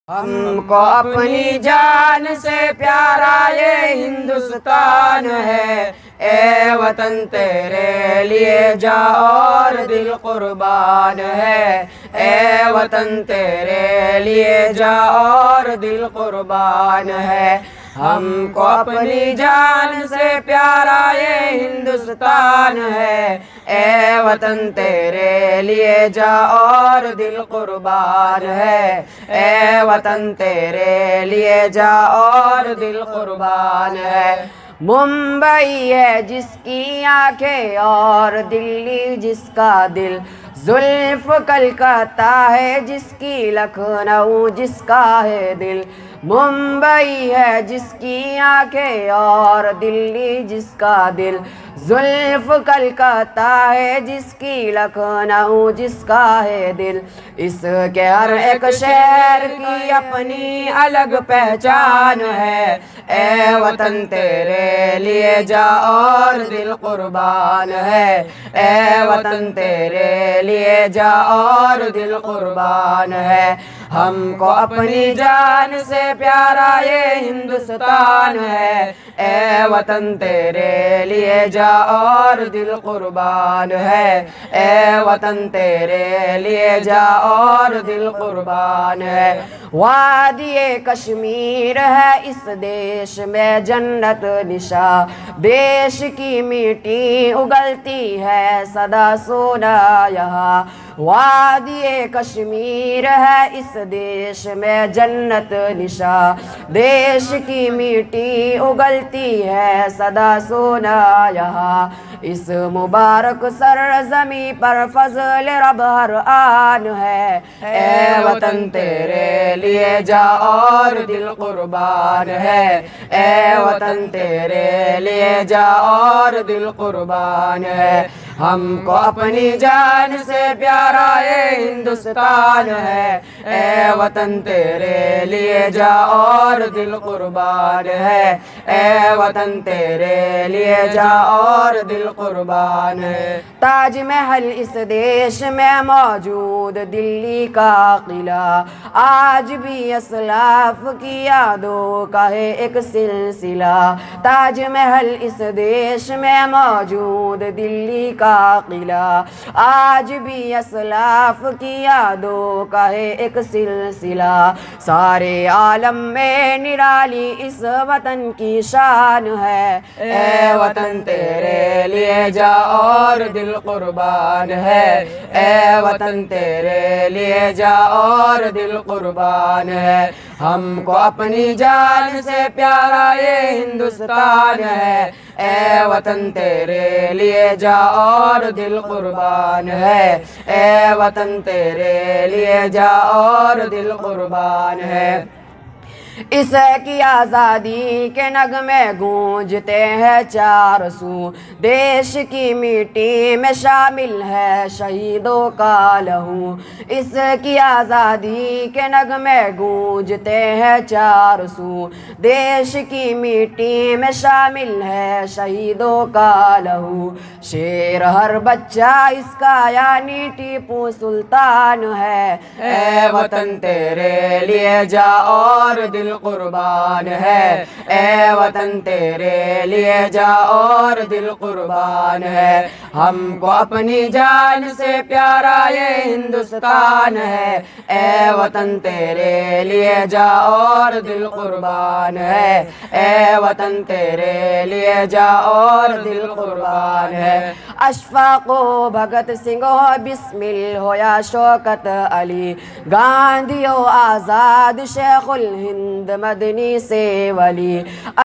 ہم کو اپنی جان سے پیارا یہ ہندوستان ہے، اے وطن تیرے لیے جاں اور دل قربان ہے، اے وطن تیرے لیے جاں اور دل قربان ہے۔ ہم کو اپنی جان سے پیارا یہ ہندوستان ہے، اے وطن تیرے لیے جاں اور دل قربان ہے، اے وطن تیرے لیے جاں اور دل قربان ہے۔ ممبئی ہے جس کی آنکھیں اور دلی جس کا دل، زلف کلکتہ ہے جس کی لکھنؤ جس کا ہے دل۔ ممبئی ہے جس کی آنکھیں اور دلی جس کا دل، زلف کلکتہ ہے جس کی لکھنؤ جس کا ہے دل۔ اس کے ہر ایک شہر کی اپنی الگ پہچان ہے، اے وطن تیرے لیے جاں اور دل قربان ہے، اے وطن تیرے لیے جاں اور دل قربان ہے۔ ہم کو اپنی جان سے پیارا یہ ہندوستان ہے، اے وطن تیرے لیے جاں اور دل قربان ہے، اے وطن تیرے لیے جاں اور دل قربان ہے۔ وادی کشمیر ہے اس دیش میں جنت نشاں، دیش کی مٹی اگلتی ہے سدا سونا یہاں۔ وادی کشمیر ہے اس دیش میں جنت نشاں، دیش کی مٹی اگلتی ہے سدا سونا یہاں۔ اس مبارک سرزمیں پر فضل رب ہر آن ہے، اے وطن تیرے لیے جاں اور دل قربان ہے، اے وطن تیرے لیے جاں اور دل قربان ہے۔ ہم کو اپنی جان سے پیارا یہ ہندوستان ہے، اے وطن تیرے لیے جاں اور دل قربان ہے، اے وطن تیرے لیے جاں اور دل قربان ہے۔ تاج محل اس دیش میں موجود دلی کا قلعہ، آج بھی اسلاف کی یادوں کا ہے ایک سلسلہ۔ تاج محل اس دیش میں موجود دلی کا قلعہ، آج بھی اسلاف کی یادوں کا ہے ایک سلسلہ۔ سارے عالم میں نرالی اس وطن کی شان ہے، اے وطن تیرے لیے جاں اور دل قربان ہے، اے وطن تیرے لیے جاں اور دل قربان ہے۔ ہم کو اپنی جان سے پیارا یہ ہندوستان ہے، اے وطن تیرے لیے جاں اور دل قربان ہے، اے وطن تیرے لیے جاں اور دل قربان ہے۔ اس کی آزادی کے نغمے گونجتے ہیں چار سو، دیش کی مٹی میں شامل ہے شہیدوں کا لہو۔ اس کی آزادی کے نغمے گونجتے ہیں چار سو، دیش کی مٹی میں شامل ہے شہیدوں کا لہو۔ شیر ہر بچہ اس کا یعنی ٹیپو سلطان ہے، اے وطن تیرے لیے جاں اور دل قربان ہے، اے وطن تیرے لیے جاں اور دل قربان ہے۔ ہم کو اپنی جان سے پیارا یہ ہندوستان ہے، اے وطن تیرے لیے جاں اور دل قربان ہے، اے وطن تیرے لیے جاں اور دل قربان ہے۔ اشفاق و بھگت سنگھ ہو، بسمل ہو یا شوکت علی، گاندھی ہو آزاد، شیخ الہند مدنی سے ولی۔